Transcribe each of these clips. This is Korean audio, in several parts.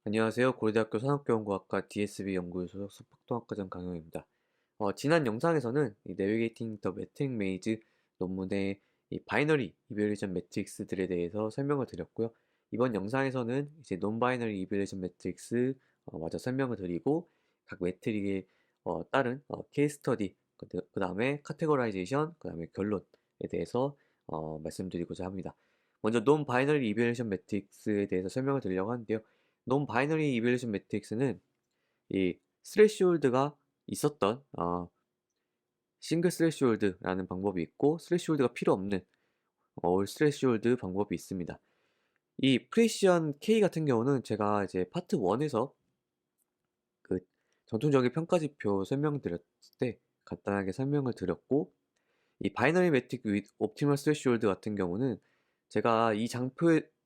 안녕하세요. 고려대학교 산업교원공학과 DSB 연구소 소속 석박통합과정 강영입니다. 지난 영상에서는 이 Navigating the Metric Maze 논문의 이 바이너리 이별레이션 매트릭스들에 대해서 설명을 드렸고요. 이번 영상에서는 이제 논바이너리 이별레이션 매트릭스 마저 설명을 드리고 각 매트릭에 따른 케이스 스터디, 그 다음에 카테고라이제이션, 그 다음에 결론에 대해서 말씀드리고자 합니다. 먼저 논바이너리 이별레이션 매트릭스에 대해서 설명을 드리려고 하는데요. 논 바이너리 이밸루에이션 매트릭스는 이 스레시홀드가 있었던 싱글 스레시홀드라는 방법이 있고 스레시홀드가 필요 없는 올 스레시홀드 방법이 있습니다. 이 프레시언 K 같은 경우는 제가 이제 파트 1에서 그 전통적인 평가지표 설명드렸을 때 간단하게 설명을 드렸고, 이 바이너리 매트릭 윗 옵티멀 스레시홀드 같은 경우는 제가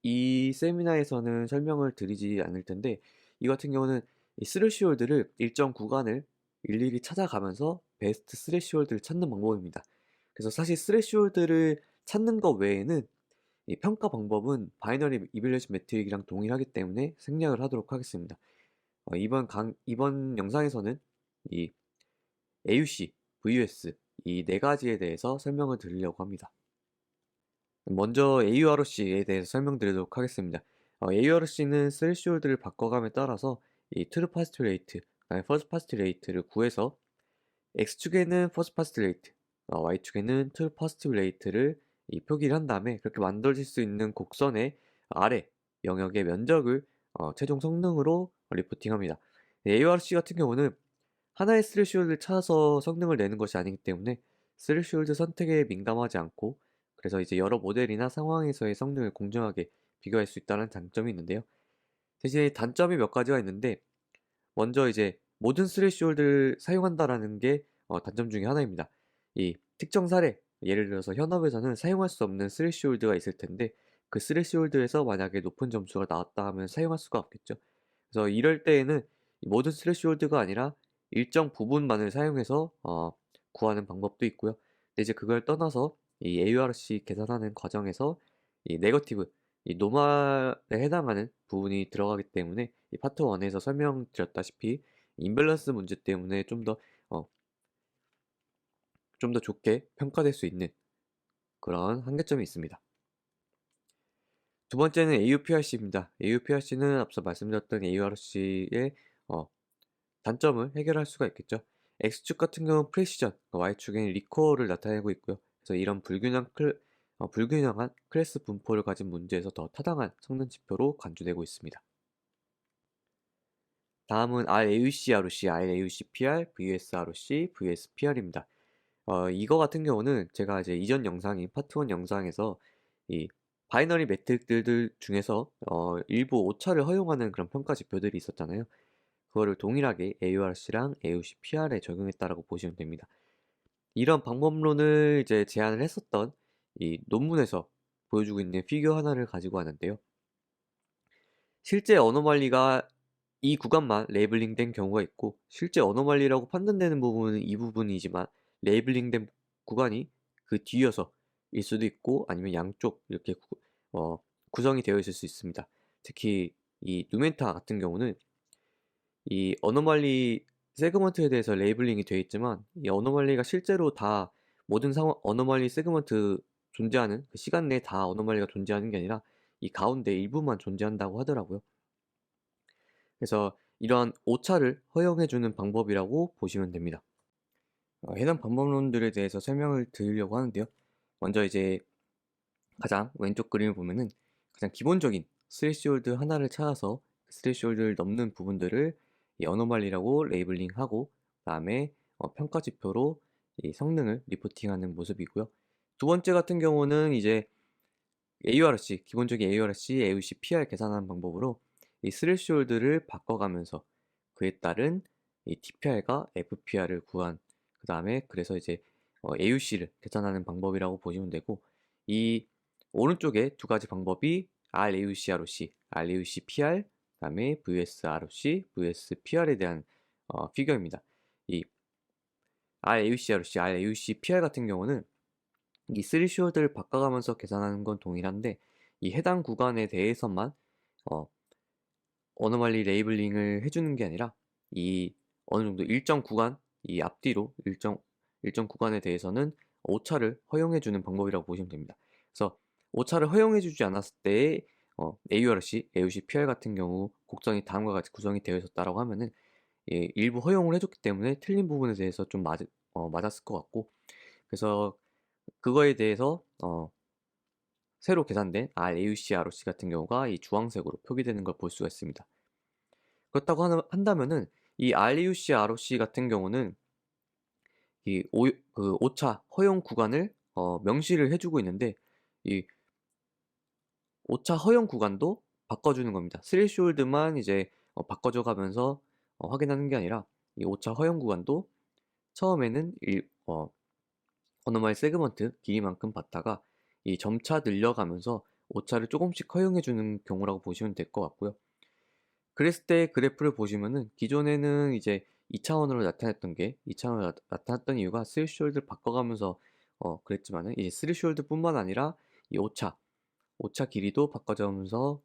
이 세미나에서는 설명을 드리지 않을 텐데, 이 같은 경우는 이 스레시홀드를 일정 구간을 일일이 찾아가면서 베스트 스레시홀드를 찾는 방법입니다. 그래서 사실 스레시홀드를 찾는 것 외에는 이 평가 방법은 바이너리 이밸루에이션 매트릭이랑 동일하기 때문에 생략을 하도록 하겠습니다. 이번 영상에서는 이 AUC, VUS 이 네 가지에 대해서 설명을 드리려고 합니다. 먼저 AURC에 대해서 설명드리도록 하겠습니다. AURC는 스레시홀드를 바꿔감에 따라서 이 트루 파스트 레이트, 퍼스트 파스트 레이트를 구해서 X축에는 퍼스트 파스트 레이트, Y축에는 트루 파스트 레이트를 표기를 한 다음에 그렇게 만들어질 수 있는 곡선의 아래 영역의 면적을 최종 성능으로 리포팅합니다. AURC 같은 경우는 하나의 스레시홀드를 찾아서 성능을 내는 것이 아니기 때문에 스레시홀드 선택에 민감하지 않고, 그래서 이제 여러 모델이나 상황에서의 성능을 공정하게 비교할 수 있다는 장점이 있는데요. 대신 단점이 몇 가지가 있는데, 먼저 이제 모든 스레시홀드를 사용한다라는 게 단점 중에 하나입니다. 이 특정 사례, 예를 들어서 현업에서는 사용할 수 없는 스레시홀드가 있을 텐데, 그 스레시홀드에서 만약에 높은 점수가 나왔다 하면 사용할 수가 없겠죠. 그래서 이럴 때에는 모든 스레시홀드가 아니라 일정 부분만을 사용해서 구하는 방법도 있고요. 근데 이제 그걸 떠나서 이 AURC 계산하는 과정에서 이 네거티브, 이 노말에 해당하는 부분이 들어가기 때문에 이 파트 1에서 설명드렸다시피 임밸런스 문제 때문에 좀 더 좋게 평가될 수 있는 그런 한계점이 있습니다. 두 번째는 AUPRC입니다. AUPRC는 앞서 말씀드렸던 AURC의 단점을 해결할 수가 있겠죠. X축 같은 경우는 프레시전, Y축에는 리코어를 나타내고 있고요. 그래서 이런 불균형한 클래스 분포를 가진 문제에서 더 타당한 성능 지표로 간주되고 있습니다. 다음은 RAUC, ROC, RAUC PR, VS ROC, VS PR입니다. 이거 같은 경우는 제가 이제 이전 영상인 파트 1 영상에서 이 바이너리 매트릭들 중에서 일부 오차를 허용하는 그런 평가 지표들이 있었잖아요. 그거를 동일하게 AURC랑 AUC PR에 적용했다라고 보시면 됩니다. 이런 방법론을 이제 제안을 했었던 이 논문에서 보여주고 있는 피규어 하나를 가지고 왔는데요. 실제 어노멀리가 이 구간만 레이블링된 경우가 있고, 실제 어노멀리라고 판단되는 부분은 이 부분이지만 레이블링된 구간이 그 뒤여서일 수도 있고, 아니면 양쪽 이렇게 구성이 되어 있을 수 있습니다. 특히 이 누멘타 같은 경우는 이 어노멀리 세그먼트에 대해서 레이블링이 되어 있지만, 이 어노멀리가 실제로 다 모든 상황 어노멀리 세그먼트 존재하는 그 시간 내에 다 어노멀리가 존재하는 게 아니라 이 가운데 일부만 존재한다고 하더라고요. 그래서 이러한 오차를 허용해주는 방법이라고 보시면 됩니다. 해당 방법론들에 대해서 설명을 드리려고 하는데요. 먼저 이제 가장 왼쪽 그림을 보면은 가장 기본적인 스레시홀드 하나를 찾아서 그 스레시홀드를 넘는 부분들을 이 어노멀리라고 레이블링하고, 그 다음에 평가 지표로 이 성능을 리포팅하는 모습이고요. 두 번째 같은 경우는 이제 AURC, 기본적인 AURC, AUC PR 계산하는 방법으로 이 스레시홀드를 바꿔가면서 그에 따른 이 TPR과 FPR을 구한, 그 다음에 그래서 이제 AUC를 계산하는 방법이라고 보시면 되고, 이 오른쪽에 두 가지 방법이 RAUC, ROC, RAUC PR, 그 다음에 VS ROC, VS PR에 대한 피규어입니다. 이 RAUC, ROC, RAUC PR 같은 경우는 이 스리쇼드를 바꿔가면서 계산하는 건 동일한데, 이 해당 구간에 대해서만 어, 어노멀리 레이블링을 해주는 게 아니라 이 어느 정도 일정 구간, 이 앞뒤로 일정 구간에 대해서는 오차를 허용해주는 방법이라고 보시면 됩니다. 그래서 오차를 허용해주지 않았을 때의 AURC, AUC PR 같은 경우 곡선이 다음과 같이 구성이 되어 있었다라고 하면은 일부 허용을 해줬기 때문에 틀린 부분에 대해서 좀 맞았을 것 같고, 그래서 그거에 대해서 새로 계산된 RAUC, ROC 같은 경우가 이 주황색으로 표기되는 걸 볼 수가 있습니다. 그렇다고 한다면은 이 RAUC, ROC 같은 경우는 그 오차 허용 구간을 명시를 해주고 있는데, 이 오차 허용 구간도 바꿔주는 겁니다. 스레시홀드만 이제 바꿔줘 가면서 확인하는 게 아니라 이 오차 허용 구간도 처음에는 어노멀 세그먼트 길이만큼 받다가 이 점차 늘려가면서 오차를 조금씩 허용해주는 경우라고 보시면 될 것 같고요. 그랬을 때 그래프를 보시면은 기존에는 이제 2차원으로 나타났던 게 2차원으로 나타났던 이유가 스레시홀드를 바꿔가면서 그랬지만은 이제 스레시홀드뿐만 아니라 이 오차 길이도 바꿔가면서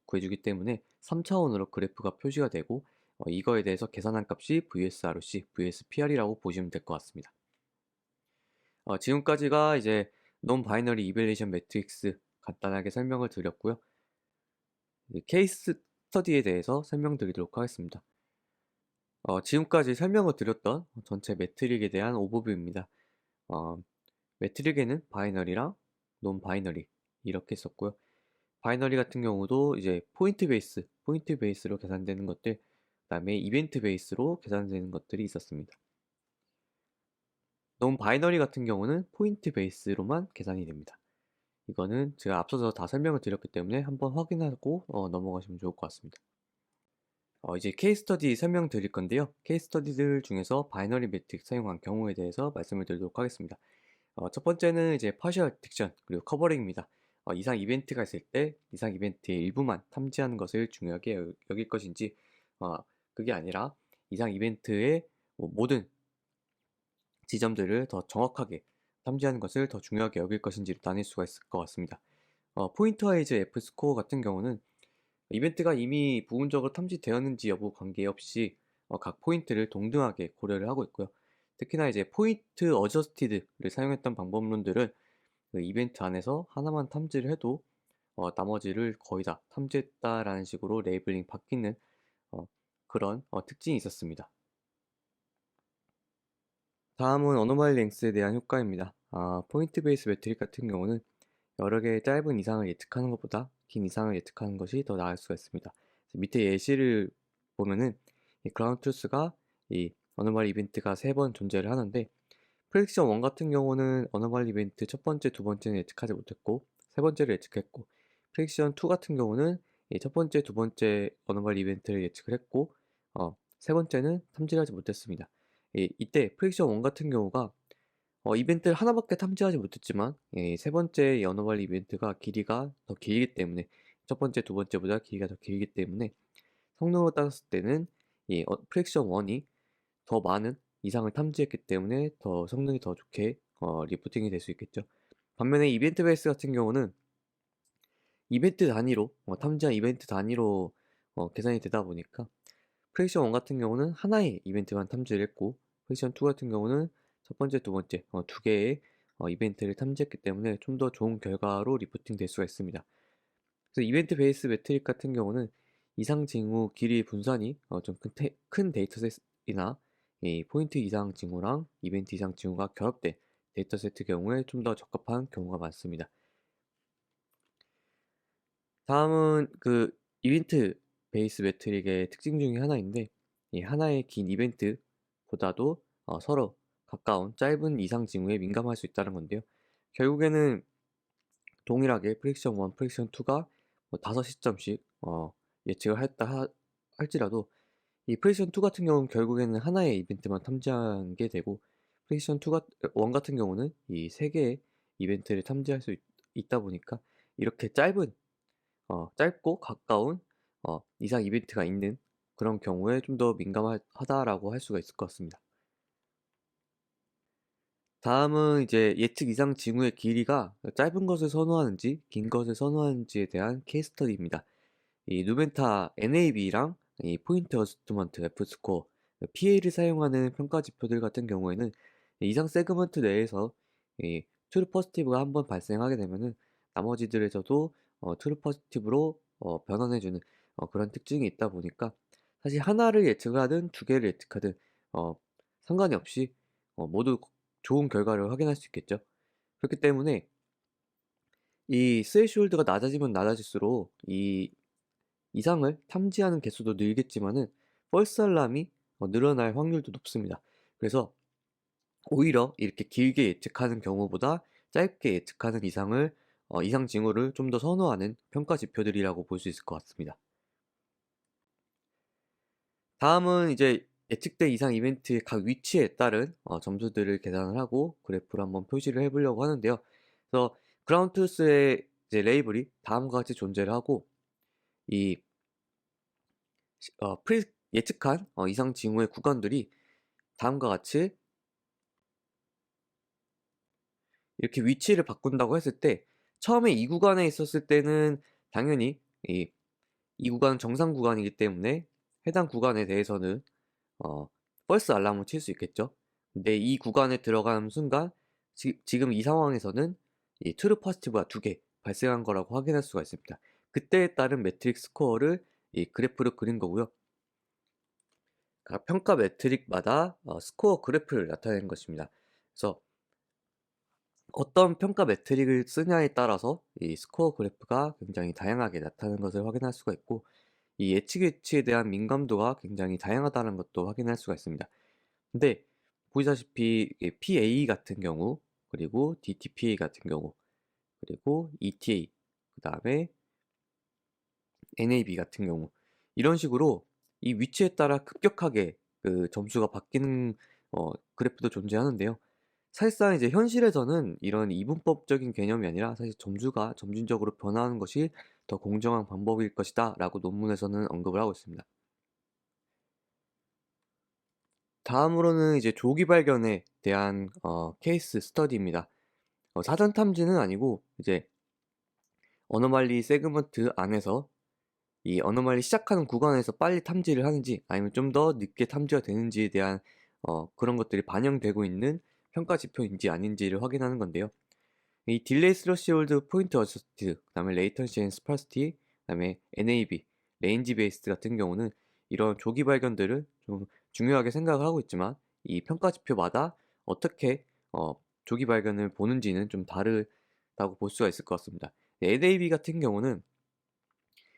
구해주기 때문에 3차원으로 그래프가 표시가 되고 이거에 대해서 계산한 값이 VSROC, VSPR이라고 보시면 될 것 같습니다. 지금까지가 이제 논 바이너리 이벨레이션 매트릭스 간단하게 설명을 드렸고요. 케이스 스터디에 대해서 설명드리도록 하겠습니다. 지금까지 설명을 드렸던 전체 매트릭에 대한 오버뷰입니다. 매트릭에는 바이너리랑 논 바이너리 이렇게 있었고요. 바이너리 같은 경우도 이제 포인트 베이스로 계산되는 것들, 그 다음에 이벤트 베이스로 계산되는 것들이 있었습니다. 논 바이너리 같은 경우는 포인트 베이스로만 계산이 됩니다. 이거는 제가 앞서서 다 설명을 드렸기 때문에 한번 확인하고 넘어가시면 좋을 것 같습니다. 이제 케이스 스터디 설명 드릴 건데요. 케이스 스터디들 중에서 바이너리 매트릭 사용한 경우에 대해서 말씀을 드리도록 하겠습니다. 첫 번째는 이제 파셜 딕션 그리고 커버링입니다. 이상 이벤트가 있을 때 이상 이벤트의 일부만 탐지하는 것을 중요하게 여길 것인지, 그게 아니라 이상 이벤트의 모든 지점들을 더 정확하게 탐지하는 것을 더 중요하게 여길 것인지로 나뉠 수가 있을 것 같습니다. 포인트와이즈 F 스코어 같은 경우는 이벤트가 이미 부분적으로 탐지되었는지 여부 관계없이 각 포인트를 동등하게 고려를 하고 있고요. 특히나 이제 포인트 어저스티드를 사용했던 방법론들은 그 이벤트 안에서 하나만 탐지를 해도 나머지를 거의 다 탐지했다라는 식으로 레이블링 바뀌는 그런 특징이 있었습니다. 다음은 어노멀리 랭스에 대한 효과입니다. 포인트 베이스 매트릭 같은 경우는 여러 개의 짧은 이상을 예측하는 것보다 긴 이상을 예측하는 것이 더 나을 수가 있습니다. 밑에 예시를 보면은 이 그라운드 트루스가 이 어노멀리 이벤트가 3번 존재를 하는데, 프레딕션 1 같은 경우는 어노멀리 이벤트 첫 번째, 두 번째는 예측하지 못했고 세 번째를 예측했고, 프레딕션 2 같은 경우는 이 첫 번째, 두 번째 어노멀리 이벤트를 예측을 했고 세 번째는 탐지를 하지 못했습니다. 이때 프레딕션 1 같은 경우가 이벤트를 하나밖에 탐지하지 못했지만 세 번째 어노멀리 이벤트가 길이가 더 길기 때문에, 첫 번째, 두 번째보다 길이가 더 길기 때문에 성능으로 따졌을 때는 이 프레딕션 1이 더 많은 이상을 탐지했기 때문에 더 성능이 더 좋게 리포팅이 될 수 있겠죠. 반면에 이벤트 베이스 같은 경우는 이벤트 단위로 탐지한 이벤트 단위로 계산이 되다 보니까 프레딕션 1 같은 경우는 하나의 이벤트만 탐지를 했고, 프레딕션 2 같은 경우는 첫 번째, 두 번째 두 개의 이벤트를 탐지했기 때문에 좀 더 좋은 결과로 리포팅 될 수가 있습니다. 그래서 이벤트 베이스 매트릭 같은 경우는 이상 징후 길이 분산이 좀 큰 데이터셋이나 이 포인트 이상 징후랑 이벤트 이상 징후가 결합된 데이터셋 경우에 좀 더 적합한 경우가 많습니다. 다음은 그 이벤트 베이스 매트릭의 특징 중에 하나인데, 이 하나의 긴 이벤트보다도 서로 가까운 짧은 이상 징후에 민감할 수 있다는 건데요. 결국에는 동일하게 프레딕션 1, 프레딕션 2가 5시점씩 예측을 했다 할지라도 이 프레딕션 2 같은 경우는 결국에는 하나의 이벤트만 탐지하게 되고, 프레딕션 1 같은 경우는 이 3개의 이벤트를 탐지할 수 있다 보니까 이렇게 짧고 가까운 이상 이벤트가 있는 그런 경우에 좀 더 민감하다라고 할 수가 있을 것 같습니다. 다음은 이제 예측 이상 징후의 길이가 짧은 것을 선호하는지 긴 것을 선호하는지에 대한 케이스 스터디입니다. 이 누멘타 NAB랑 이 포인트 어저스트먼트 F 스코어, PA를 사용하는 평가 지표들 같은 경우에는 이상 세그먼트 내에서 이 트루 포지티브가 한번 발생하게 되면은 나머지들에서도 트루 포지티브로 변환해주는 그런 특징이 있다 보니까 사실 하나를 예측을 하든 두 개를 예측하든 어, 상관이 없이 모두 좋은 결과를 확인할 수 있겠죠. 그렇기 때문에 이 스레시홀드가 낮아지면 낮아질수록 이 이상을 탐지하는 개수도 늘겠지만은 펄스 알람이 늘어날 확률도 높습니다. 그래서 오히려 이렇게 길게 예측하는 경우보다 짧게 예측하는 이상 징후를 좀 더 선호하는 평가 지표들이라고 볼 수 있을 것 같습니다. 다음은 이제 예측된 이상 이벤트의 각 위치에 따른 점수들을 계산을 하고 그래프로 한번 표시를 해보려고 하는데요. 그래서 그라운드 트루스의 이제 레이블이 다음과 같이 존재를 하고 이 예측한 이상 징후의 구간들이 다음과 같이 이렇게 위치를 바꾼다고 했을 때 처음에 이 구간에 있었을 때는 당연히 이 구간은 정상 구간이기 때문에 해당 구간에 대해서는 어, 펄스 알람을 칠 수 있겠죠. 근데 이 구간에 들어가는 순간 지금 이 상황에서는 이 트루 포지티브가 두 개 발생한 거라고 확인할 수가 있습니다. 그때에 따른 매트릭 스코어를 이 그래프로 그린 거고요. 각 평가 매트릭마다 스코어 그래프를 나타내는 것입니다. 그래서 어떤 평가 매트릭을 쓰냐에 따라서 이 스코어 그래프가 굉장히 다양하게 나타나는 것을 확인할 수가 있고 이 예측치에 대한 민감도가 굉장히 다양하다는 것도 확인할 수가 있습니다. 근데 보시다시피 PA 같은 경우 그리고 DTPA 같은 경우 그리고 ETA 그 다음에 NAB 같은 경우 이런 식으로 이 위치에 따라 급격하게 그 점수가 바뀌는 그래프도 존재하는데요. 사실상 이제 현실에서는 이런 이분법적인 개념이 아니라 사실 점수가 점진적으로 변화하는 것이 더 공정한 방법일 것이다 라고 논문에서는 언급을 하고 있습니다. 다음으로는 이제 조기 발견에 대한 케이스 스터디입니다. 사전 탐지는 아니고 이제 어노말리 세그먼트 안에서 이 어노말리 시작하는 구간에서 빨리 탐지를 하는지 아니면 좀 더 늦게 탐지가 되는지에 대한 그런 것들이 반영되고 있는 평가 지표인지 아닌지를 확인하는 건데요. 이 딜레이 스러시홀드 포인트 어저스트, 그다음에 레이턴시 앤 스파르시티, 그다음에 NAB, 레인지 베이스드 같은 경우는 이런 조기 발견들을 좀 중요하게 생각을 하고 있지만 이 평가 지표마다 어떻게 조기 발견을 보는지는 좀 다르다고 볼 수가 있을 것 같습니다. NAB 같은 경우는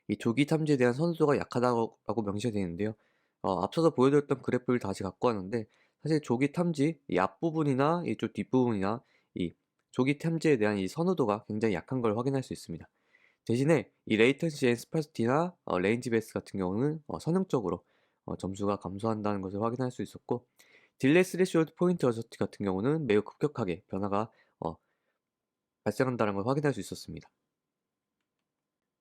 이 조기 탐지에 대한 선호도가 약하다고 명시가 되어 있는데요. 앞서서 보여드렸던 그래프를 다시 갖고 왔는데 사실 조기 탐지 이 앞부분이나 이쪽 뒷부분이나 이 조기 탐지에 대한 이 선호도가 굉장히 약한 걸 확인할 수 있습니다. 대신에 이 레이턴시 앤 스파시티나 레인지 베이스 같은 경우는 선형적으로 점수가 감소한다는 것을 확인할 수 있었고 딜레이 스레시홀드 포인트 어저스트 같은 경우는 매우 급격하게 변화가 발생한다는 걸 확인할 수 있었습니다.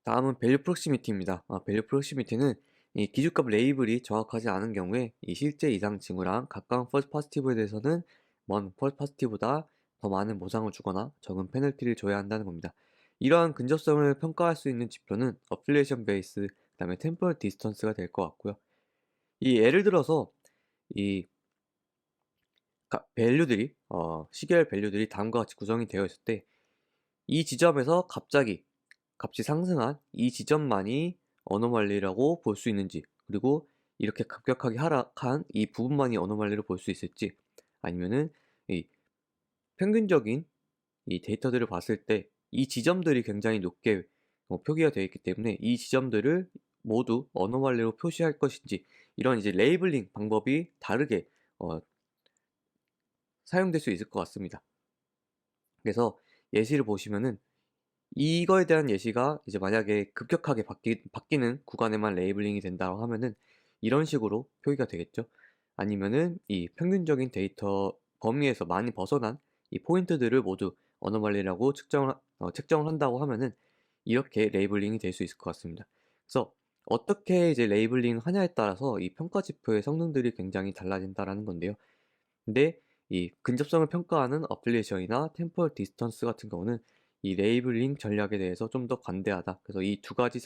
다음은 밸류 프록시미티입니다. 밸류 프록시미티는 이 기준값 레이블이 정확하지 않은 경우에 이 실제 이상 징후랑 가까운 펄스 포지티브에 대해서는 먼 펄스 포지티브보다 더 많은 보상을 주거나 적은 페널티를 줘야 한다는 겁니다. 이러한 근접성을 평가할 수 있는 지표는 어플리에이션 베이스, 그 다음에 템포럴 디스턴스가 될 것 같고요. 이 예를 들어서 이 밸류들이 시계열 밸류들이 다음과 같이 구성이 되어 있을 때 이 지점에서 갑자기 값이 상승한 이 지점만이 어노멀리라고 볼 수 있는지, 그리고 이렇게 급격하게 하락한 이 부분만이 어노멀리로 볼 수 있을지, 아니면은 이 평균적인 이 데이터들을 봤을 때 이 지점들이 굉장히 높게 표기가 되어 있기 때문에 이 지점들을 모두 어노멀리로 표시할 것인지, 이런 이제 레이블링 방법이 다르게 사용될 수 있을 것 같습니다. 그래서 예시를 보시면은 이거에 대한 예시가 이제 만약에 급격하게 바뀌는 구간에만 레이블링이 된다고 하면은 이런 식으로 표기가 되겠죠. 아니면은 이 평균적인 데이터 범위에서 많이 벗어난 이 포인트들을 모두 어노멀리라고 측정을 한다고 하면은 이렇게 레이블링이 될 수 있을 것 같습니다. 그래서 어떻게 이제 레이블링 하냐에 따라서 이 평가 지표의 성능들이 굉장히 달라진다라는 건데요. 근데 이 근접성을 평가하는 어플리에이션이나 템포럴 디스턴스 같은 경우는 이 레이블링 전략에 대해서 좀 더 관대하다. 그래서 이 두 가지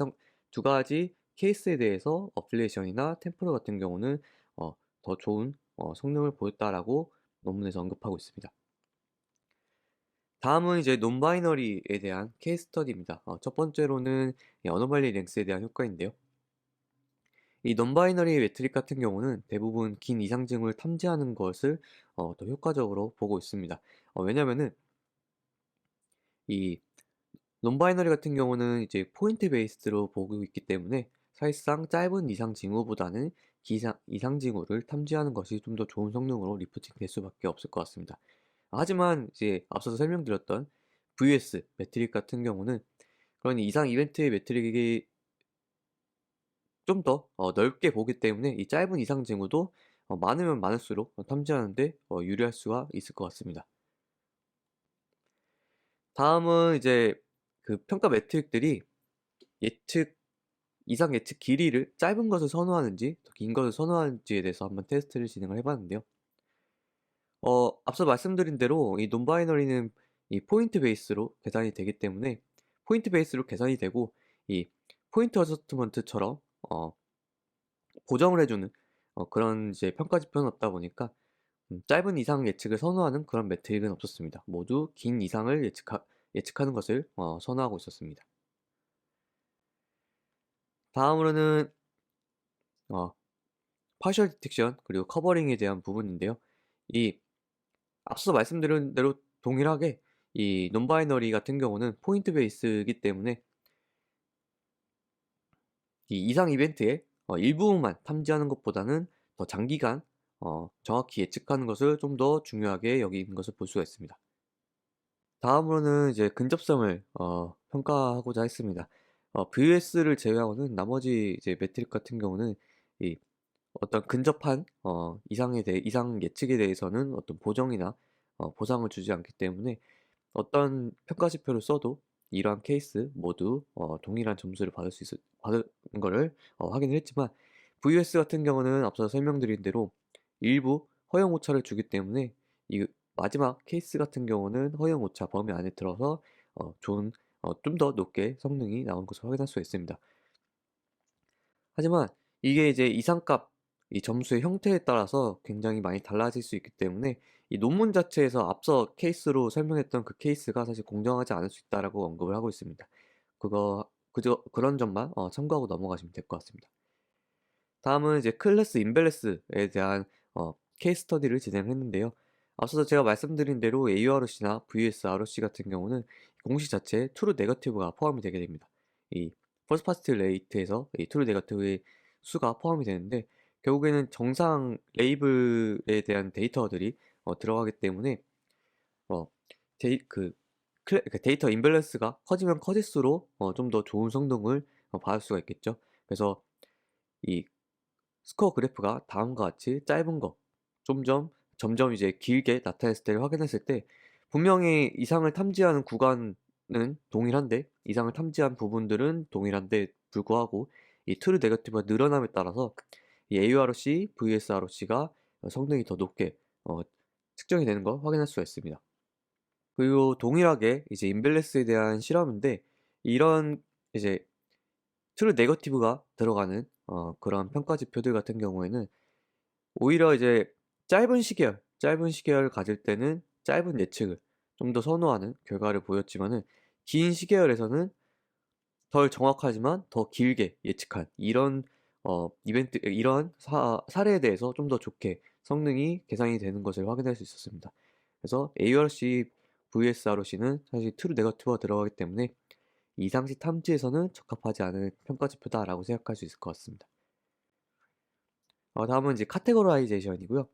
두 가지 케이스에 대해서 어플리에이션이나 템포럴 같은 경우는 더 좋은 성능을 보였다라고 논문에서 언급하고 있습니다. 다음은 이제 논바이너리에 대한 케이스 스터디입니다. 첫 번째로는 이 어노멀리 랭스에 대한 효과인데요. 이 논바이너리 매트릭 같은 경우는 대부분 긴 이상징후를 탐지하는 것을 더 효과적으로 보고 있습니다. 왜냐면은 이 논바이너리 같은 경우는 이제 포인트 베이스로 보고 있기 때문에 사실상 짧은 이상 징후보다는 이상 징후를 탐지하는 것이 좀 더 좋은 성능으로 리프팅 될 수밖에 없을 것 같습니다. 하지만 이제 앞서서 설명드렸던 VS 매트릭 같은 경우는 그런 이상 이벤트의 매트릭이 좀 더 넓게 보기 때문에 이 짧은 이상 징후도 많으면 많을수록 탐지하는 데 유리할 수가 있을 것 같습니다. 다음은 이제 그 평가 매트릭들이 예측 이상 예측 길이를 짧은 것을 선호하는지 더 긴 것을 선호하는지에 대해서 한번 테스트를 진행을 해 봤는데요. 앞서 말씀드린 대로 이 논바이너리는 이 포인트 베이스로 계산이 되기 때문에 포인트 베이스로 계산이 되고 이 포인트 어저스트먼트처럼 고정을 해 주는 그런 이제 평가 지표는 없다 보니까 짧은 이상 예측을 선호하는 그런 매트릭은 없었습니다. 모두 긴 이상을 예측하는 것을 선호하고 있었습니다. 다음으로는 어 파셜 디텍션 그리고 커버링에 대한 부분인데요. 이 앞서 말씀드린 대로 동일하게 이 논바이너리 같은 경우는 포인트 베이스이기 때문에 이 이상 이벤트의 일부분만 탐지하는 것보다는 더 장기간 정확히 예측하는 것을 좀 더 중요하게 여기는 것을 볼 수가 있습니다. 다음으로는 이제 근접성을 평가하고자 했습니다. VS를 제외하고는 나머지 이제 매트릭 같은 경우는 이 어떤 근접한 이상 예측에 대해서는 어떤 보정이나 보상을 주지 않기 때문에 어떤 평가 지표를 써도 이러한 케이스 모두 동일한 점수를 받은 거를 확인을 했지만 VS 같은 경우는 앞서 설명드린 대로 일부 허용 오차를 주기 때문에 이 마지막 케이스 같은 경우는 허용 오차 범위 안에 들어서 좋은 좀 더 높게 성능이 나온 것을 확인할 수 있습니다. 하지만 이게 이제 이상값, 이 점수의 형태에 따라서 굉장히 많이 달라질 수 있기 때문에 이 논문 자체에서 앞서 케이스로 설명했던 그 케이스가 사실 공정하지 않을 수 있다라고 언급을 하고 있습니다. 그저 그런 점만 참고하고 넘어가시면 될 것 같습니다. 다음은 이제 클래스 임밸런스에 대한 케이스 스터디를 진행했는데요. 앞서서 제가 말씀드린 대로 AURC나 VSRC 같은 경우는 공식 자체에 트루 네거티브가 포함이 되게 됩니다. 이 퍼스트 파스트 레이트에서 이 트루 네거티브의 수가 포함이 되는데 결국에는 정상 레이블에 대한 데이터들이 들어가기 때문에 어, 그 데이터 임밸런스가 커지면 커질수록 좀 더 좋은 성능을 받을 수가 있겠죠. 그래서 이 스코어 그래프가 다음과 같이 짧은 거, 점점 이제 길게 나타냈을 때를 확인했을 때 분명히 이상을 탐지하는 구간은 동일한데 이상을 탐지한 부분들은 동일한데 불구하고 이 트루 네거티브가 늘어남에 따라서 이 AURC, VSRC가 성능이 더 높게 측정이 되는 걸 확인할 수가 있습니다. 그리고 동일하게 이제 임밸런스에 대한 실험인데 이런 이제 트루 네거티브가 들어가는 그런 평가 지표들 같은 경우에는 오히려 이제 짧은 시계열을 가질 때는 짧은 예측을 좀 더 선호하는 결과를 보였지만은 긴 시계열에서는 덜 정확하지만 더 길게 예측한 이런 이런 사례에 대해서 좀 더 좋게 성능이 계산이 되는 것을 확인할 수 있었습니다. 그래서 ARC, VSRC는 사실 트루 네거티브가 들어가기 때문에 이상시 탐지에서는 적합하지 않은 평가 지표다라고 생각할 수 있을 것 같습니다. 다음은 이제 카테고라이제이션이고요.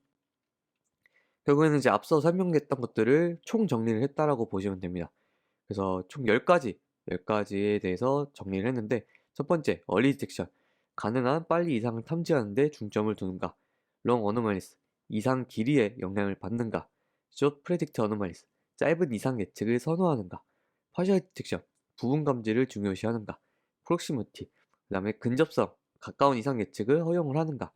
결국에는 이제 앞서 설명했던 것들을 총 정리를 했다라고 보시면 됩니다. 그래서 총 10가지에 대해서 정리를 했는데 첫 번째, 얼리 디텍션. 가능한 빨리 이상을 탐지하는 데 중점을 두는가. 롱 어노멀리스. 이상 길이에 영향을 받는가. 숏 프레딕트 어노멀리스. 짧은 이상 예측을 선호하는가. 파셜 디텍션. 부분 감지를 중요시하는가. 프록시미티. 그 다음에 근접성. 가까운 이상 예측을 허용을 하는가.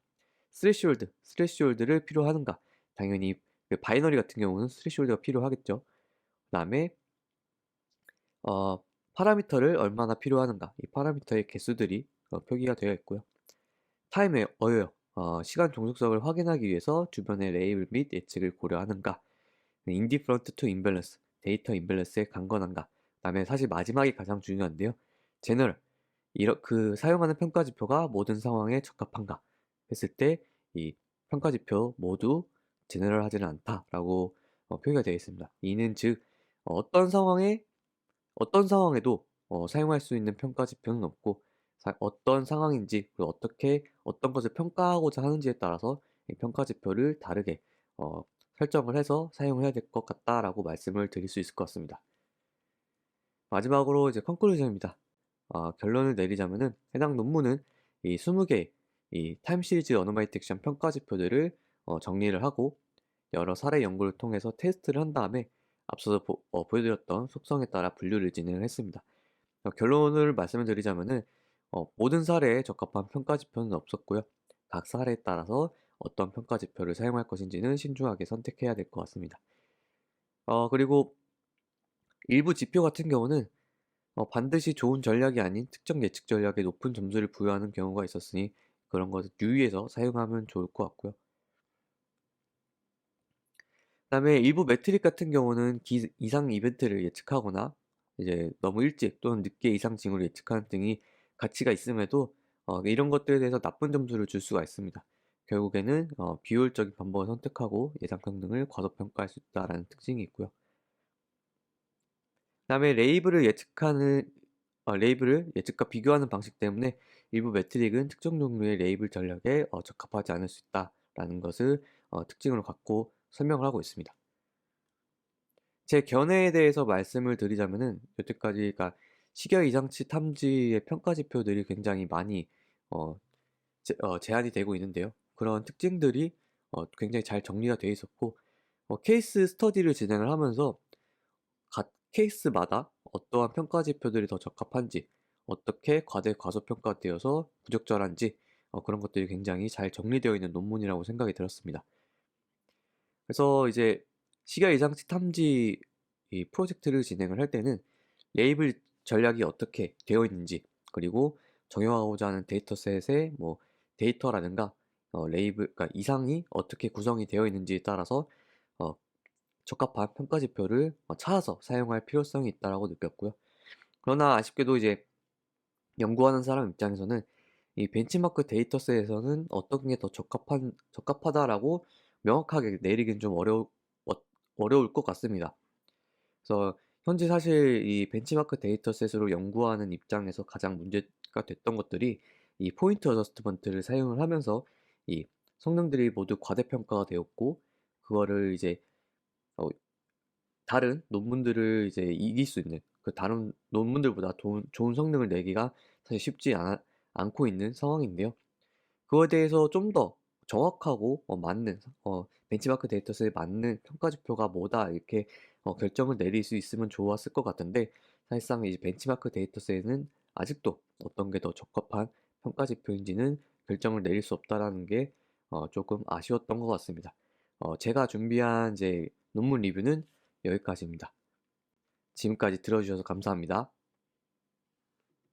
스레시홀드를 필요하는가. 당연히 그 바이너리 같은 경우는 스레시홀드가 필요하겠죠. 그 다음에 파라미터를 얼마나 필요하는가. 이 파라미터의 개수들이 표기가 되어 있고요. 타임 어웨어, 시간 종속성을 확인하기 위해서 주변의 레이블 및 예측을 고려하는가. 인디프런트 투 임밸런스, 데이터 임밸런스의 강건한가. 그다음에 사실 마지막이 가장 중요한데요. 제너럴, 사용하는 평가지표가 모든 상황에 적합한가 했을 때 이 평가지표 모두 제너럴하지는 않다라고 표기가 되어 있습니다. 이는 즉 어떤 상황에도 사용할 수 있는 평가지표는 없고 어떤 상황인지 그리고 어떻게 어떤 것을 평가하고자 하는지에 따라서 이 평가지표를 다르게 어, 설정을 해서 사용해야 될 것 같다라고 말씀을 드릴 수 있을 것 같습니다. 마지막으로 이제 컨클루전입니다. 결론을 내리자면은 해당 논문은 이 20개 이 타임 시리즈 어노말리 딕션 평가 지표들을 정리를 하고 여러 사례 연구를 통해서 테스트를 한 다음에 앞서서 보여드렸던 속성에 따라 분류를 진행을 했습니다. 결론을 말씀을 드리자면은 모든 사례에 적합한 평가 지표는 없었고요. 각 사례에 따라서 어떤 평가 지표를 사용할 것인지는 신중하게 선택해야 될 것 같습니다. 그리고 일부 지표 같은 경우는 반드시 좋은 전략이 아닌 특정 예측 전략에 높은 점수를 부여하는 경우가 있었으니 그런 것을 유의해서 사용하면 좋을 것 같고요. 그다음에 일부 매트릭 같은 경우는 이상 이벤트를 예측하거나 이제 너무 일찍 또는 늦게 이상 징후를 예측하는 등이 가치가 있음에도 이런 것들에 대해서 나쁜 점수를 줄 수가 있습니다. 결국에는 비효율적인 방법을 선택하고 예상 평등을 과소평가할 수 있다라는 특징이 있고요. 그다음에 레이블을 예측과 비교하는 방식 때문에 일부 매트릭은 특정 종류의 레이블 전략에 적합하지 않을 수 있다라는 것을 특징으로 갖고 설명을 하고 있습니다. 제 견해에 대해서 말씀을 드리자면은 여태까지 그러니까 시겨 이상치 탐지의 평가 지표들이 굉장히 많이 어, 제한이 되고 있는데요. 그런 특징들이 굉장히 잘 정리가 되어 있었고 케이스 스터디를 진행을 하면서 각 케이스마다 어떠한 평가 지표들이 더 적합한지, 어떻게 과소평가되어서 부적절한지 그런 것들이 굉장히 잘 정리되어 있는 논문이라고 생각이 들었습니다. 그래서 이제 시각 이상치 탐지 이 프로젝트를 진행을 할 때는 레이블 전략이 어떻게 되어 있는지 그리고 적용하고자 하는 데이터셋의 뭐 데이터라든가 레이블 그러니까 이상이 어떻게 구성이 되어 있는지에 따라서 어, 적합한 평가 지표를 찾아서 사용할 필요성이 있다라고 느꼈고요. 그러나 아쉽게도 이제 연구하는 사람 입장에서는 이 벤치마크 데이터셋에서는 어떤 게 더 적합하다라고 명확하게 내리긴 좀 어려울 것 같습니다. 그래서 현재 사실 이 벤치마크 데이터셋으로 연구하는 입장에서 가장 문제가 됐던 것들이 이 포인트 어저스트먼트를 사용을 하면서 이 성능들이 모두 과대평가가 되었고 그거를 이제 어, 다른 논문들을 이제 이길 수 있는 그 다른 논문들보다 좋은 성능을 내기가 사실 쉽지 않고 있는 상황인데요. 그거에 대해서 좀 더 정확하고 맞는 벤치마크 데이터셋에 맞는 평가 지표가 뭐다 이렇게 결정을 내릴 수 있으면 좋았을 것 같은데 사실상 이 벤치마크 데이터셋에는 아직도 어떤 게 더 적합한 평가 지표인지는 결정을 내릴 수 없다라는 게 조금 아쉬웠던 것 같습니다. 제가 준비한 이제 논문 리뷰는 여기까지입니다. 지금까지 들어주셔서 감사합니다.